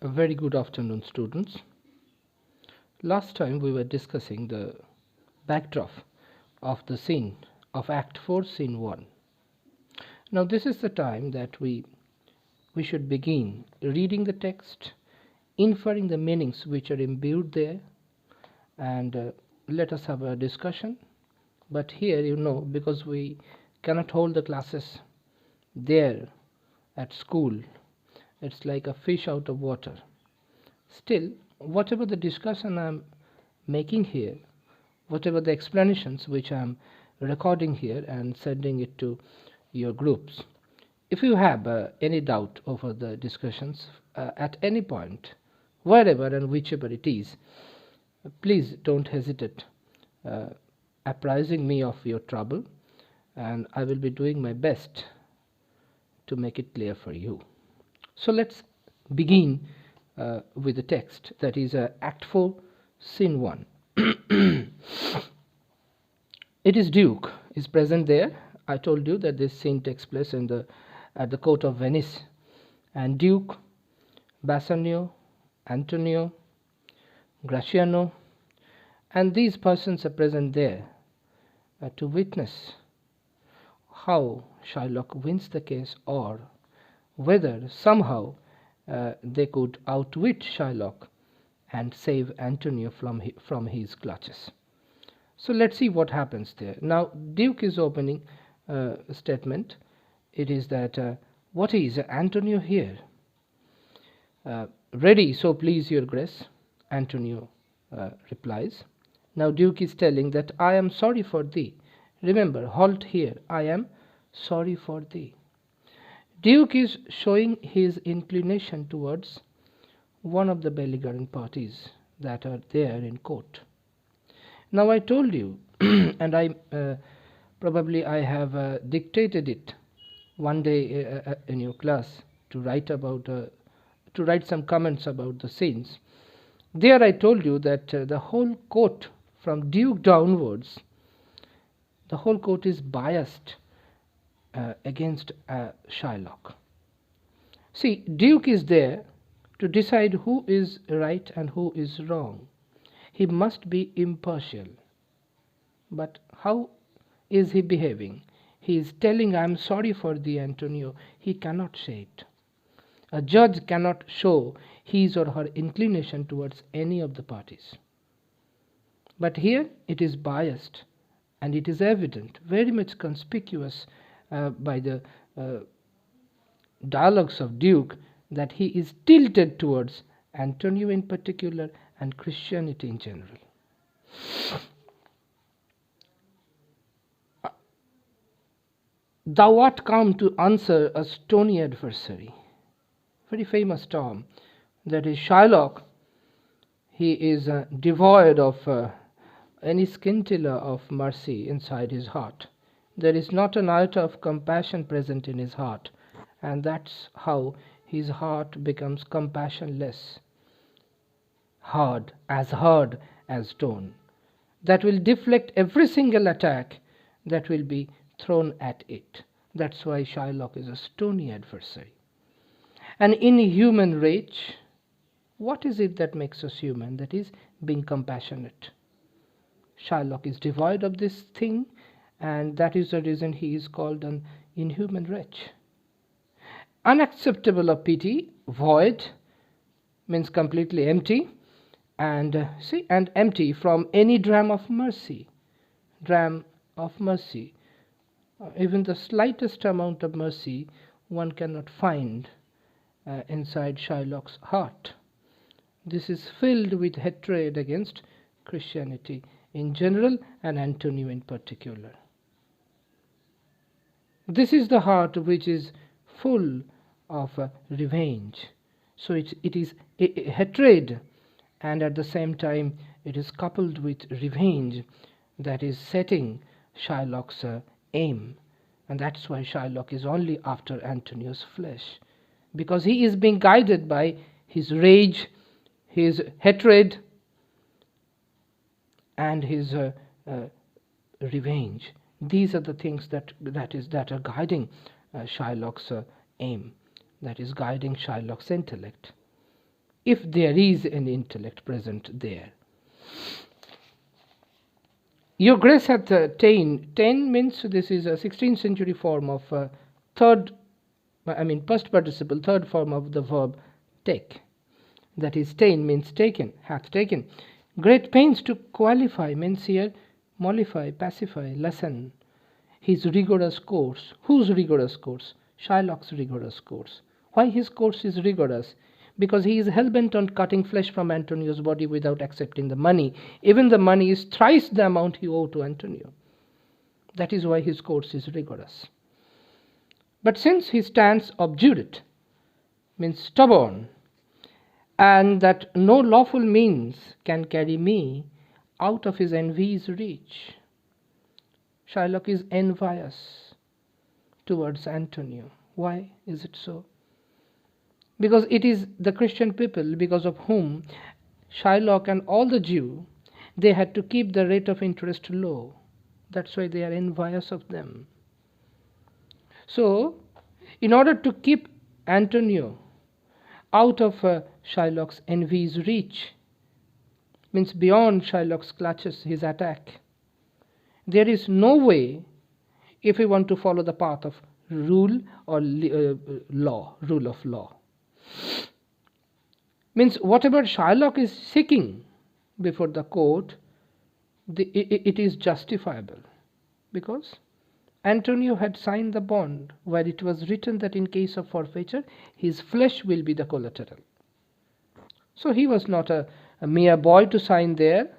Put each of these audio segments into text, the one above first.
A very good afternoon, students. Last time we were discussing the backdrop of the scene of Act 4, Scene 1. Now, this is the time that we should begin reading the text, inferring the meanings which are imbued there, and let us have a discussion. But here, because we cannot hold the classes there at school, it's like a fish out of water. Still, whatever the discussion I'm making here, whatever the explanations which I'm recording here and sending it to your groups, if you have any doubt over the discussions at any point, wherever and whichever it is, please don't hesitate apprising me of your trouble, and I will be doing my best to make it clear for you. So let's begin with the text, that is Act 4, Scene 1. It is Duke is present there. I told you that this scene takes place at the court of Venice, and Duke, Bassanio, Antonio, Gratiano, and these persons are present there to witness how Shylock wins the case, or whether somehow they could outwit Shylock and save Antonio from his clutches. So let's see what happens there. Now, Duke is opening statement. It is that, what is Antonio here? Ready, so please your grace, Antonio replies. Now Duke is telling that I am sorry for thee. Remember, halt here, I am sorry for thee. Duke is showing his inclination towards one of the belligerent parties that are there in court. Now I told you, and I probably I have dictated it one day in your class to write some comments about the scenes. There I told you that the whole court, from Duke downwards, the whole court is biased against Shylock. See, Duke is there to decide who is right and who is wrong. He must be impartial. But how is he behaving? He is telling, I am sorry for thee, Antonio. He cannot say it. A judge cannot show his or her inclination towards any of the parties. But here it is biased, and it is evident, very much conspicuous by the dialogues of Duke, that he is tilted towards Antonio in particular and Christianity in general. Thou art come to answer a stony adversary. Very famous term, that is Shylock. He is devoid of any scintilla of mercy inside his heart. There is not an iota of compassion present in his heart, and that's how his heart becomes compassionless, hard as stone, that will deflect every single attack that will be thrown at it. That's why Shylock is a stony adversary. An inhuman rage. What is it that makes us human? That is being compassionate. Shylock is devoid of this thing, and that is the reason he is called an inhuman wretch. Unacceptable of pity, void, means completely empty, and empty from any dram of mercy. Dram of mercy. Even the slightest amount of mercy one cannot find inside Shylock's heart. This is filled with hatred against Christianity in general and Antonio in particular. This is the heart which is full of revenge. So it is hatred, and at the same time it is coupled with revenge that is setting Shylock's aim. And that's why Shylock is only after Antonio's flesh, because he is being guided by his rage, his hatred, and his revenge. These are the things that are guiding Shylock's aim, that is guiding Shylock's intellect. if there is an intellect present there. Your Grace hath ta'en. Ta'en means this is a 16th century form of past participle, third form of the verb take. That is, ta'en means taken, hath taken. Great pains to qualify means here mollify, pacify, lessen his rigorous course. Whose rigorous course? Shylock's rigorous course. Why his course is rigorous? Because he is hell-bent on cutting flesh from Antonio's body without accepting the money. Even the money is thrice the amount he owed to Antonio. That is why his course is rigorous. But since he stands obdurate, means stubborn, and that no lawful means can carry me out of his envy's reach, Shylock is envious towards Antonio. Why is it so? Because it is the Christian people because of whom Shylock and all the Jew, they had to keep the rate of interest low. That's why they are envious of them. So, in order to keep Antonio out of Shylock's envy's reach, means beyond Shylock's clutches, his attack, there is no way, if we want to follow the path of rule or law, rule of law. Means whatever Shylock is seeking before the court, it is justifiable, because Antonio had signed the bond where it was written that in case of forfeiture, his flesh will be the collateral. So he was not a mere boy to sign there.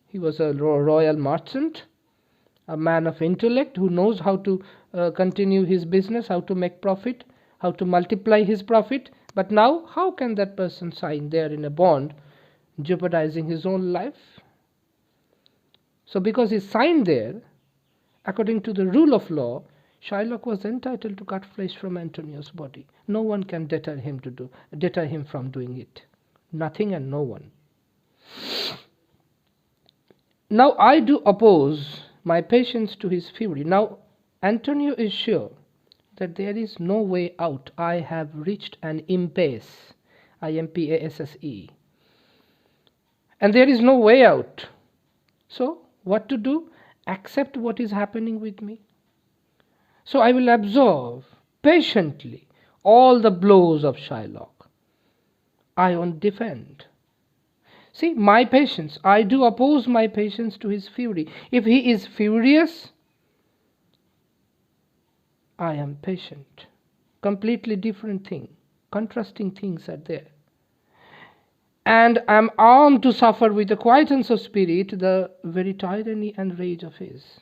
He was a royal merchant, a man of intellect who knows how to continue his business, how to make profit, how to multiply his profit. But now, how can that person sign there in a bond, jeopardizing his own life? So because he signed there, according to the rule of law, Shylock was entitled to cut flesh from Antonio's body. No one can deter him from doing it. Nothing and no one. Now I do oppose my patience to his fury. Now Antonio is sure that there is no way out. I have reached an impasse, I-M-P-A-S-S-E, and there is no way out. So what to do? Accept what is happening with me. So I will absorb patiently all the blows of Shylock. I won't defend. See, my patience, I do oppose my patience to his fury. If he is furious, I am patient. Completely different thing. Contrasting things are there. And I am armed to suffer with the quietness of spirit the very tyranny and rage of his.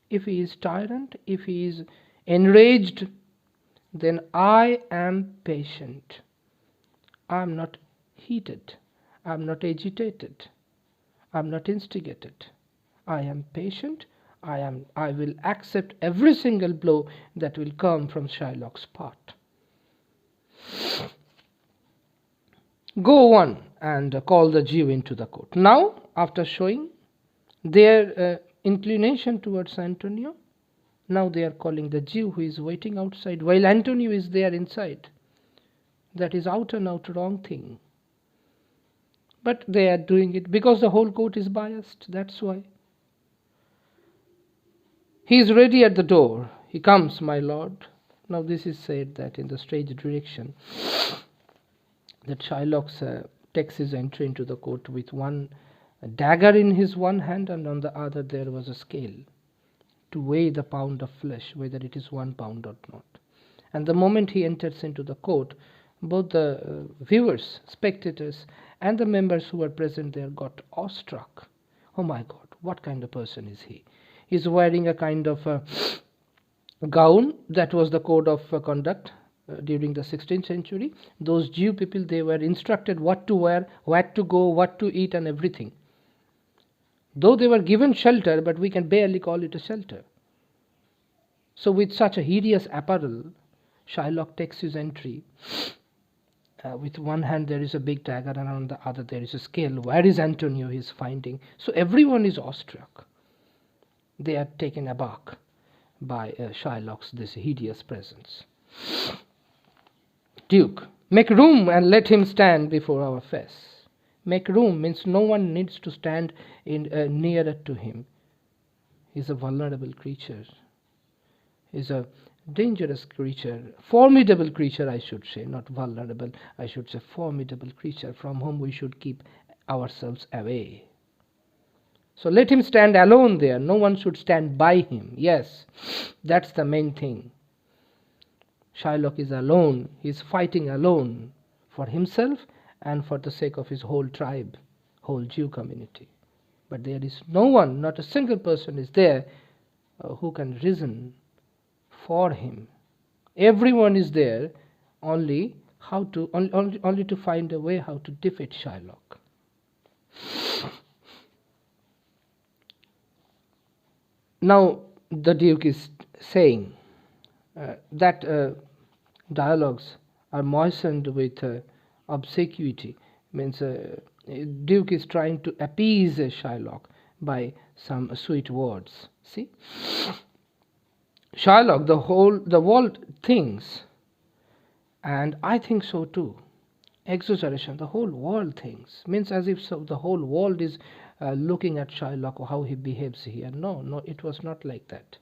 If he is tyrant, if he is enraged, then I am patient. I am not heated. I am not agitated. I am not instigated. I am patient. I will accept every single blow that will come from Shylock's part. Go on and call the Jew into the court. Now, after showing their inclination towards Antonio, now they are calling the Jew who is waiting outside while Antonio is there inside. That is out and out wrong thing. But they are doing it because the whole court is biased. That's why. He is ready at the door. He comes, my lord. Now this is said that in the stage direction, that Shylock takes his entry into the court with one dagger in his one hand, and on the other there was a scale to weigh the pound of flesh, whether it is 1 pound or not. And the moment he enters into the court, both the viewers, spectators, and the members who were present there got awestruck. Oh my God, what kind of person is he? He's wearing a kind of gown. That was the code of conduct during the 16th century. Those Jew people, they were instructed what to wear, where to go, what to eat, and everything. Though they were given shelter, but we can barely call it a shelter. So with such a hideous apparel, Shylock takes his entry. With one hand there is a big dagger, and on the other there is a scale. Where is Antonio? He is finding. So everyone is awestruck. They are taken aback by Shylock's this hideous presence. Duke, Make room and let him stand before our face. Make room means no one needs to stand nearer to him. He's a vulnerable creature. He's a dangerous creature, formidable creature, I should say, not vulnerable, I should say formidable creature from whom we should keep ourselves away. So let him stand alone there. No one should stand by him. Yes, that's the main thing. Shylock is alone. He's fighting alone for himself and for the sake of his whole tribe, whole Jew community. But there is no one, not a single person is there who can reason for him. Everyone is there only to find a way how to defeat Shylock. Now the Duke is saying that dialogues are moistened with obsequity, means Duke is trying to appease Shylock by some sweet words. See, Shylock, the world thinks, and I think so too. Exaggeration, the whole world thinks, means as if so the whole world is looking at Shylock, how he behaves here. No, it was not like that.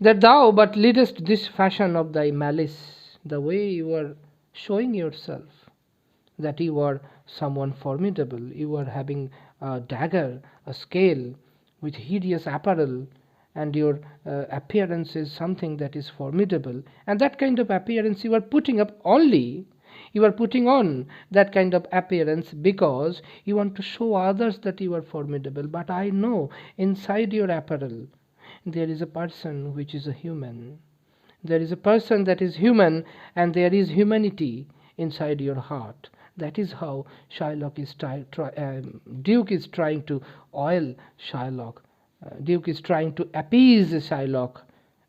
That thou but leadest this fashion of thy malice, the way you are showing yourself, that you are someone formidable, you are having a dagger, a scale, with hideous apparel, and your appearance is something that is formidable, and that kind of appearance you are putting up only. You are putting on that kind of appearance because you want to show others that you are formidable. But I know inside your apparel there is a person which is a human. There is a person that is human, and there is humanity inside your heart. That is how Duke is trying to oil Shylock. Duke is trying to appease Shylock,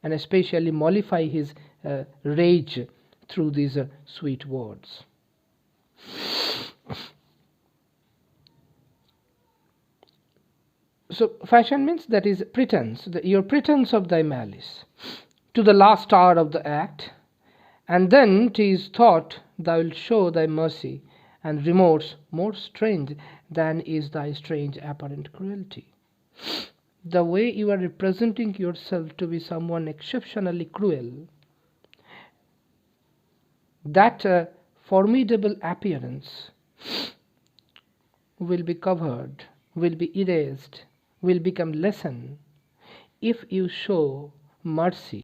and especially mollify his rage through these sweet words. So fashion means that is pretense, your pretense of thy malice, to the last hour of the act, and then 'tis thought thou wilt show thy mercy and remorse more strange than is thy strange apparent cruelty. The way you are representing yourself to be someone exceptionally cruel, that formidable appearance will be covered, will be erased, will become lessened if you show mercy